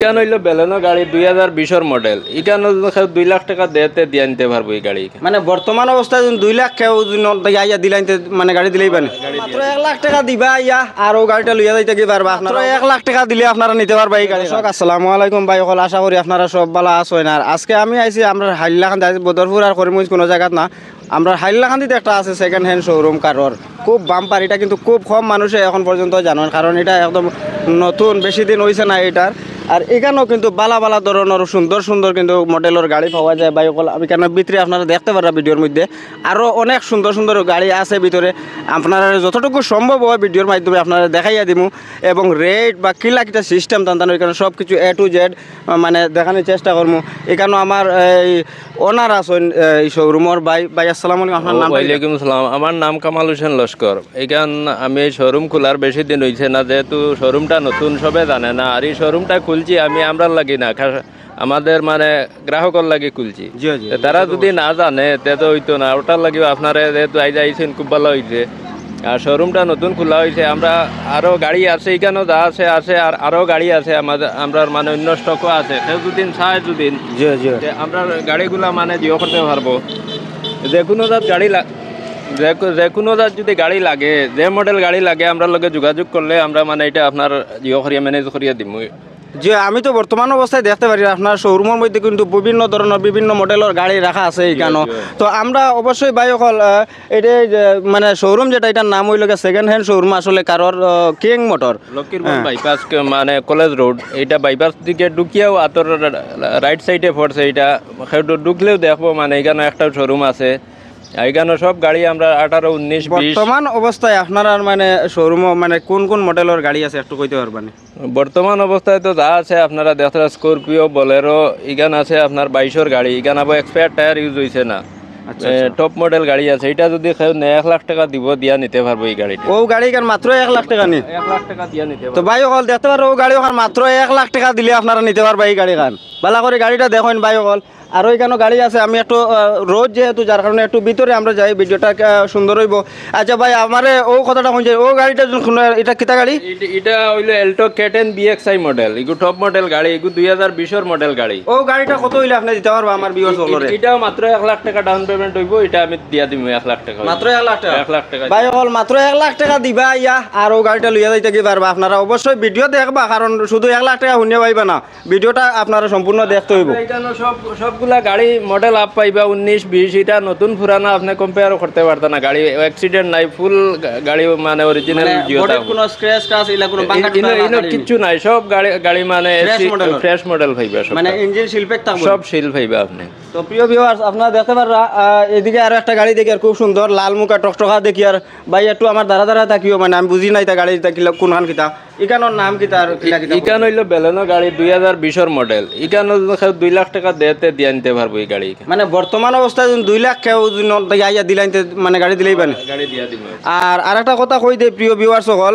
ইকান হইলো বেলেনো গাড়ি 2020 মডেল। ইকান 2 লাখ টাকা দেতে দিয়ে আনতে পারবো এই গাড়ি। মানে বর্তমান অবস্থায় 2 লাখ কেউ ইয়া দিলাইতে মানে গাড়ি দিলেই পারে মাত্র 1 লাখ টাকা দিবা ইয়া আর ও গাড়িটা লইয়া যাইতে কি পারবা আপনারা 1 লাখ টাকা দিলে আপনারা নিতে পারবা এই গাড়ি। আসসালামু আলাইকুম ভাই সকল, আশা করি আপনারা সব ভালো আছেন। আর আজকে আমি আইছি আমরা হাইলাকান্দি বদরপুর আর করিমগঞ্জ কোনো জায়গাত না, আমরা হাইলাকান্দিতে একটা আছে সেকেন্ড হ্যান্ড শোরুম কারোর, খুব বাম্পার। এটা কিন্তু খুব কম মানুষে এখন পর্যন্ত জানেন, কারণ এটা একদম নতুন, বেশি দিন হয়েছে না এটার। আর এখানেও কিন্তু বালা বালা ধরনের সুন্দর সুন্দর কিন্তু মডেলের গাড়ি পাওয়া যায় বাইক। আমি কেন ভিতরে আপনারা দেখতে পারা ভিডিওর মধ্যে আরও অনেক সুন্দর সুন্দর গাড়ি আছে ভিতরে। আপনারা যতটুকু সম্ভব হয় ভিডিওর মাধ্যমে আপনারা দেখাইয়া দিব, এবং রেট বা কিলা কিটা সিস্টেম টানতানো এখানে সব কিছু A to Z মানে দেখানোর চেষ্টা করবো। এখানেও আমার এই ওনার আছেন এই শোরুমের ভাই আসসালামু আলাইকুম। আপনার নাম? ওয়ালাইকুম আসসালাম, আমার নাম কামাল হোসেন লস্কর। এখান আমি শোরুম খোলার বেশি দিন হয়েছে না, যেহেতু শোরুমটা নতুন সবে জানে না। আর এই শোরুমটা খুলছি আমি আমরার লাগি না, আমাদের মানে গ্রাহকের লাগে খুলছি। তারা যদি না জানে তে তো হইতো না, ওটার লাগে আপনারা যেহেতু আইজ আইছেন খুব ভালো হয়েছে। আর শোরুমটা নতুন খোলা হয়েছে, আমরা আরও গাড়ি আছে এখানেও যা আছে আছে, আর আরও গাড়ি আছে আমাদের, আমরা মানে অন্য স্টকও আছে। কেউ দুদিন চায় দুদিন আমরা গাড়িগুলা মানে জিও করতে পারবো। যে কোনো জাত গাড়ি যে কোনো জাত যদি গাড়ি লাগে, যে মডেল গাড়ি লাগে আমরা লগে যোগাযোগ করলে আমরা মানে এটা আপনার জিও করিয়া ম্যানেজ করিয়া দিম। যে আমি তো বর্তমান অবস্থায় দেখতে পারি আপনার শোরুমের মধ্যে কিন্তু বিভিন্ন ধরনের বিভিন্ন মডেলের গাড়ি রাখা আছে এইখানেও। তো আমরা অবশ্যই ভাই সকল এটা মানে শোরুম যেটা, এটার নাম হইল সেকেন্ড হ্যান্ড শোরুম আসলে কারোর কিং মোটর, লক্ষ্মীরপুর বাইপাস মানে কলেজ রোড। এইটা বাইপাস দিকে ঢুকিয়াও আতর রাইট সাইডে পড়ছে। এটা ঢুকলেও দেখবো মানে এখানে একটা শোরুম আছে। এখানে সব গাড়ি আমরা 18, 19, 20। বর্তমান অবস্থায় আপনার মানে শোরুম মানে কোন কোন মডেলের গাড়ি আছে একটু কইতে পারবেন? বর্তমান অবস্থায় তো যা আছে আপনারা দেখতে, স্করপিও, বোলেরো এখান আছে আপনার 22-এর গাড়ি। এখানে আবার এক্সপায়ার টায়ার ইউজ হয়েছে না, টপ মডেল গাড়ি আছে। এটা যদি 1 লাখ টাকা দিব দিয়া নিতে পারবো এই গাড়িটা। ও গাড়ি কার মাত্র 1 লাখ টাকা নি? 1 লাখ টাকা দিয়া নিতে পারবো। তো ভাই সকল দেখতে পারো ও গাড়ি ওখান মাত্র 1 লাখ টাকা দিলে আপনারা নিতে পারবা এই গাড়ি খান। ভালো করে গাড়িটা দেখেন ভাই সকল। আরও এখানে গাড়ি আছে, আমি একটু রোড যেহেতু যার কারণে একটু ভিতরে আমরা যাই, ভিডিওটা সুন্দর হইব। আচ্ছা ভাই আমারে ও কথাটা শুনছে, ও গাড়িটা এটা কিতা গাড়ি? এটা হইলো এল্টো K10 BXI মডেল। এগু টপ মডেল গাড়ি, এগু 2020-এর মডেল গাড়ি। ও গাড়িটা কত হইলে আপনি দিতে পারবা আমার ভিউয়ার্স সকলরে? এটাও মাত্র 1 লাখ টাকা ডাউন পেমেন্ট হইব। এটা আমি দিয়া দিম 1 লাখ টাকা। মাত্র 1 লাখ টাকা? 1 লাখ টাকা ভাই সকল মাত্র 1 লাখ টাকা দিবা ইয়া, আর ও গাড়িটা লইয়া যাইতে কি পারবা। আপনারা অবশ্যই ভিডিও দেখবা, কারণ শুধু 1 লাখ টাকা শুনিয়ে পাইবা না, ভিডিওটা আপনারা সম্পূর্ণ দেখতে হইব। এখানে সবগুলা গাড়ি মডেল আপ পাইবা 19, 20। এটা নতুন পুরানা আপনি কম্পেয়ার করতে পারতেন না। গাড়ি অ্যাক্সিডেন্ট নাই, ফুল গাড়ি মানে অরিজিনাল জিওটা, কোনো স্ক্র্যাচ টাচ ইলা কোনো বাঙ্কা কিছু নাই। সব গাড়ি মানে ফ্রেশ মডেল পাইবা, সব মানে ইঞ্জিন শিল্পেক থাকবে, সব শিল পাইবা আপনি। তো প্রিয় ভিউয়ার্স আপনারা দেখতে পাররা এদিকে আরো একটা গাড়ি দেখি আর খুব সুন্দর লাল মুখা টকটকা দেখি। আর ভাই একটু আমার দাঁড়া থাকিও, মানে আমি বুঝি নাই তা গাড়ি কিলা কোনখান কিতা, ইকানোর নাম কিতা আর কিলা কিতা? ইকান হইলো বেলেনো গাড়ি 2020-এর মডেল। ইকান 2 লাখ টাকা দেতে দিয়ে আনতে পারবো এই গাড়ি। মানে বর্তমান অবস্থায় 2 লাখ কেউ ইয়া দিলাইতে মানে গাড়ি দিলেই পারে, গাড়ি দিয়া দিব। আর একটা কথা কই দে প্রিয় ভিউয়ার্স সকল,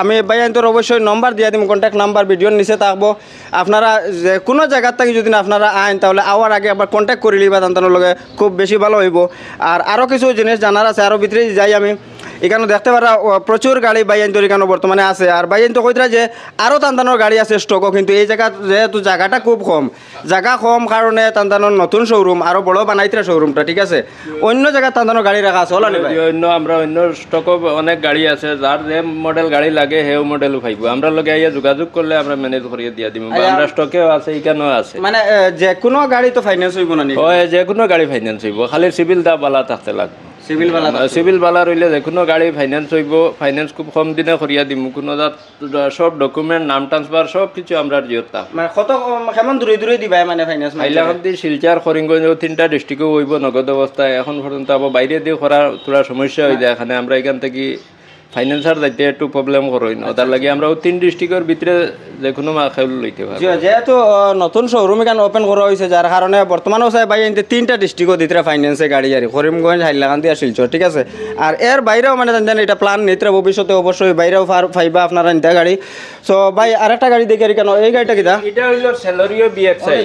আমি ভাই আইন্তর অবশ্যই নম্বর দিয়া দিম, কন্ট্যাক্ট নাম্বার ভিডিওর নিচে থাকবো। আপনারা যে কোনো জায়গার থেকে যদি আপনারা আইন তাহলে আওয়ার আগে একবার কন্ট্যাক্ট করে লিবা, তান্তানোর লগে খুব বেশি ভালো হইব। আর আরও কিছু জিনিস জানার আছে, আরও ভিতরে যাই আমি। এখানে দেখতে পারা প্রচুর গাড়ি বাইয়ান্তর এখানে বর্তমানে আছে। আর বাইয়ান্ত কইতরা যে আরও তান্তানোর গাড়ি আছে স্টকও, কিন্তু এই জায়গা যেহেতু জায়গাটা খুব কম, জায়গা কম কারণে তান্তানোর নতুন শোরুম আরও বড় বানাইতরা শোরুমটা, ঠিক আছে। অন্য জায়গায় তান্তানোর গাড়ি রাখা আছে ওলা নেই? অন্য স্টকও অনেক গাড়ি আছে, যার যে মডেল গাড়ি লাগে সেও মডেলও পাইব। আমরা লগে আইয়া যোগাযোগ করলে আমরা ম্যানেজ করিয়ে দিয়া দিব। আমরা স্টকেও আছে, এখানেও আছে। মানে যে কোনো গাড়ি তো ফাইন্যান্স হইব না? হয়, যে কোনো গাড়ি ফাইন্যান্স হইব, খালি সিভিল দা বালা থাকতে লাগবে। সিভিল বালা রইলে যে কোনো গাড়ি ফাইন্যান্স হইব। ফাইন্যান্স খুব কম দিনে করিয়া দিম। কোনো সব ডকুমেন্ট, নাম ট্রান্সফার সব কিছু আমরা জিওতা। মানে কত কেমন দূরে দূরে দিবা মানে ফাইন্যান্স? হাইলাকান্দি, শিলচর, করিমগঞ্জ 3টা ডিস্ট্রিক্টও হইব নগদ অবস্থায়। এখন পর্যন্ত আবার বাইরে দিয়ে করার তোরা সমস্যা হয়ে যায়। এখানে আমরা এখান থেকে ফাইন্যান্সার যাইতে একটু প্রবলেম করই না, তার লাগে আমরা 3 ডিস্ট্রিক্টের ভিতরে যে কোনো খেল লইতে পারি। যেহেতু নতুন শোরুম এখানে ওপেন করা হয়েছে, যার কারণে বর্তমানে ভাই 3টা ডিস্ট্রিক্টও দিতে ফাইন্যান্সে গাড়ি আর করিমগঞ্জ, হাইলাকান্দি আর শিলচর, ঠিক আছে। আর এর বাইরেও মানে জানেন এটা প্ল্যান নিতে ভবিষ্যতে অবশ্যই বাইরেও পাইবা আপনারা নিতে গাড়ি। সো ভাই আরেকটা গাড়ি দেখি আর কেন, এই গাড়িটা কিটা? এটা হইল সেলোরিও BXI।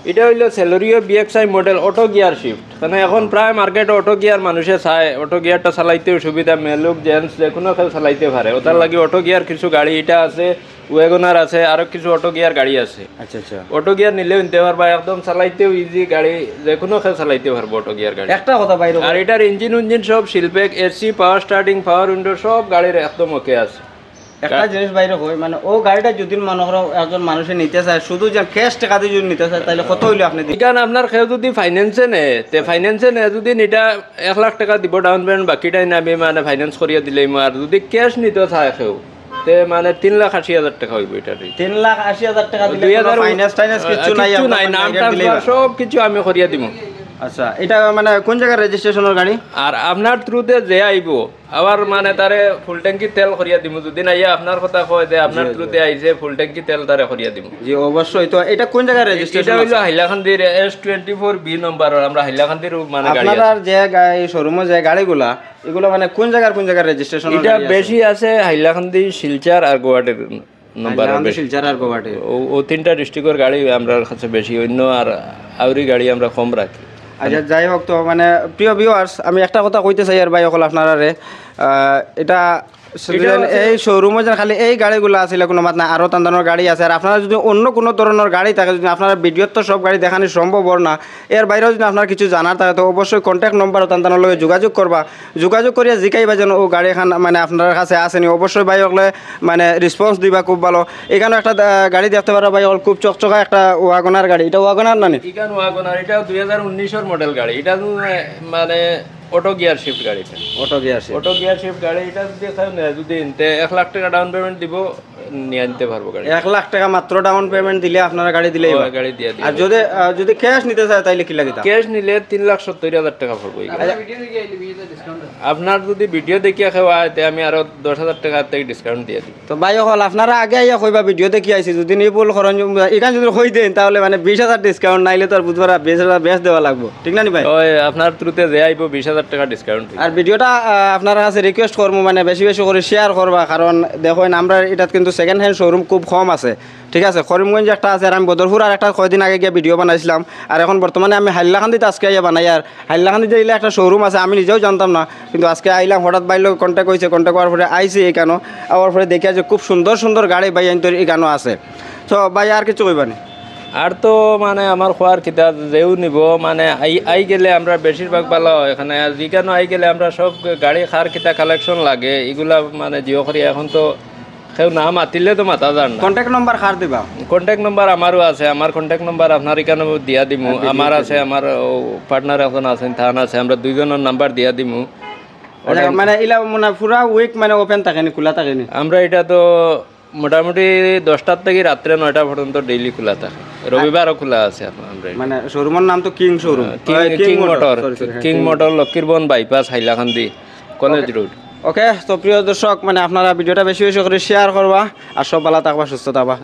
এটা হইলো Celerio BXI model auto gear shift, মানে এখন প্রায় মার্কেটে অটো গিয়ার মানুষে চায়, অটো গিয়ারটা চালাইতেও সুবিধা, মেলুক জেন্টস যে কোনো কেউ চালাইতে পারে, ওটার লাগে অটো গিয়ার কিছু গাড়ি এটা আছে, ওয়াগনার আছে, আরো কিছু অটো গিয়ার গাড়ি আছে। আচ্ছা আচ্ছা, অটো গিয়ার নিলেও নিতে পারবা, একদম চালাইতেও ইজি গাড়ি, যে কোনো কেউ চালাইতে পারবো অটো গিয়ার গাড়ি। একটা কথা বাইরে, আর এটার ইঞ্জিন সব শিল্পেক, এসি, পাওয়ার স্টার্টিং, পাওয়ার উইন্ডো সব গাড়ির একদম ওকে আছে। একটা জিনিস বাইরে হয়, মানে ও গাড়িটা যদি মনে করো একজন মানুষে নিতে চায়, শুধু যে ক্যাশ টাকা দিয়ে যদি নিতে চায়, তাহলে কত হইলে আপনি দিবেন? এখানে আপনার কেউ যদি ফাইন্যান্সে নেয়, তে ফাইন্যান্সে নেয় যদি এটা 1 লাখ টাকা দিব ডাউন পেমেন্ট, বাকিটাই আমি মানে ফাইন্যান্স করিয়া দিলেই। আর যদি ক্যাশ নিতে চায় কেউ, তে মানে 3,80,000 টাকা হইব। এটা 3,80,000 টাকা দিলে ফাইন্যান্স টাইন্যান্স কিছু নাই, নাম ট্রান্সফার সব কিছু আমি করিয়া দিব। আচ্ছা, এটা মানে কোন জায়গায় রেজিস্ট্রেশনের গাড়ি? আর আপনার থ্রুতে যে আইব আবার মানে তারে ফুল ট্যাঙ্কি তেল করিয়া দিব, যদি নাইয়া আপনার কথা কয় যে আপনার থ্রুতে আইছে ফুল ট্যাঙ্কি তেল তারে করিয়া দিব। জি অবশ্যই। তো এটা কোন জায়গায় রেজিস্ট্রেশন? এটা হইলো হাইলাকান্দির S24B নম্বর, আমরা হাইলাকান্দির মানে গাড়ি আছে। আপনার যে শোরুমে যে গাড়িগুলা, এগুলো মানে কোন জায়গায় রেজিস্ট্রেশন? এটা বেশি আছে হাইলাকান্দি, শিলচর আর গুয়াহাটির নম্বর, শিলচর আর গুয়াহাটি, ও তিনটা ডিস্ট্রিক্টের গাড়ি আমরা কাছে বেশি, অন্য আর আউরি গাড়ি আমরা কম রাখি। আচ্ছা যাই হোক, তো মানে প্রিয় ভিউয়ার্স, আমি একটা কথা কইতে চাই আর ভাই অকল আপনারা এটা এই শোরুমে যেন খালি এই গাড়িগুলো আছে কোনো মাত না, আরও টান গাড়ি আছে। আর আপনারা যদি অন্য কোনো ধরনের গাড়ি থাকে, যদি আপনারা ভিডিওর তো সব গাড়ি দেখানো সম্ভব না, এর বাইরেও যদি আপনার কিছু জানার থাকে, তো অবশ্যই কন্ট্যাক্ট নম্বর টান লগে যোগাযোগ করবা, যোগাযোগ করিয়া জিকাইবা যেন ও গাড়ি এখন মানে আপনার কাছে আসেনি। অবশ্যই ভাই হলে মানে রেসপন্স দিবা খুব ভালো। এখানে একটা গাড়ি দেখতে পারো ভাই, খুব চকচকা একটা ওয়াগনার গাড়ি। এটা ওয়াগনার না? এখানে ওয়াগনার, এটা 2019 মডেল গাড়ি। এটা মানে অটো গিয়ার শিফট গাড়ি, অটো গিয়ার শিফট গাড়ি। এটা যদি 1 লাখ টাকা ডাউন পেমেন্ট দিব, নিয়ে নিতে পারবো গাড়ি। 1 লাখ টাকা মাত্র ডাউন পেমেন্ট দিলে আপনারা গাড়ি দিলে গাড়ি দিয়ে দিই। আর যদি ক্যাশ নিতে চায় তাইলে কি লাগে? ক্যাশ নিলে 3,70,000 টাকা পড়বো। আপনার যদি ভিডিও দেখিয়া খাওয়া হয়, আমি আরো 10,000 টাকা থেকে ডিসকাউন্ট দিয়ে দিই। তো ভাই হল আপনারা আগে আইয়া কইবা ভিডিও দেখি আইছি, যদি নিপুল খরচ এখানে যদি হই দেন, তাহলে মানে 20,000 ডিসকাউন্ট, নাইলে তো আর বুধবার 20,000 বেশ দেওয়া লাগবে, ঠিক না নি ভাই? ওই আপনার থ্রুতে যে আইব 20,000 টাকা ডিসকাউন্ট। আর ভিডিওটা আপনার কাছে রিকোয়েস্ট করবো মানে বেশি বেশি করে শেয়ার করবা, কারণ দেখেন আমরা এটা কিন্তু সেকেন্ড হ্যান্ড শোরুম খুব কম আছে, ঠিক আছে? করিমগঞ্জ একটা আছে, আর আমি বদরপুর আর একটা কয়দিন আগে গিয়ে ভিডিও বানাইছিলাম। আর এখন বর্তমানে আমি হাইলাকান্দিতে আজকে আইয়া বানাই। আর হাইলাকান্দিতে এলে একটা শোরুম আছে, আমি নিজেও জানতাম না, কিন্তু আজকে আইলাম, হঠাৎ বাইর কন্ট্যাক্ট হয়েছে, কন্ট্যাক্ট করার পরে আইসি এখানেও। আবার পরে দেখি যে খুব সুন্দর সুন্দর গাড়ি ভাই এখানেও আছে। তো ভাই আর কিছু কইবানি? আর তো মানে আমার খোয়ার কিতা যেও নিব, মানে আই গেলে আমরা বেশিরভাগ ভালো এখানে, আর যেখানে আই গেলে আমরা সব গাড়ি খার কিতা কালেকশন লাগে এগুলা মানে জিও করি। এখন তো কেউ না মাতিলে তো মাতা যান না। কন্ট্যাক্ট নাম্বার কার দিবা? কন্ট্যাক্ট নাম্বার আমারও আছে, আমার কন্ট্যাক্ট নাম্বার আপনার এখানে দিয়া দিমু। আমার আছে, আমার পার্টনার এখন আছেন, থান আছে, আমরা দুইজনের নাম্বার দিয়া দিমু। মানে ইলা মানে পুরা উইক মানে ওপেন থাকেনি, খোলা থাকেনি? আমরা এটা তো মোটামুটি 10টার থেকে রাত্রে 9টা পর্যন্ত ডেইলি খোলা থাকে, রবিবারও খোলা আছে। আমরা মানে শোরুমের নাম তো King Showroom, King Motor, Lakshmirban bypass, Hailakandi college road. Okay, তো প্রিয় দর্শক, মানে আপনারা ভিডিওটা বেশি বেশি করে শেয়ার করবা, আর সব ভালো থাকবা, সুস্থ থাকবা।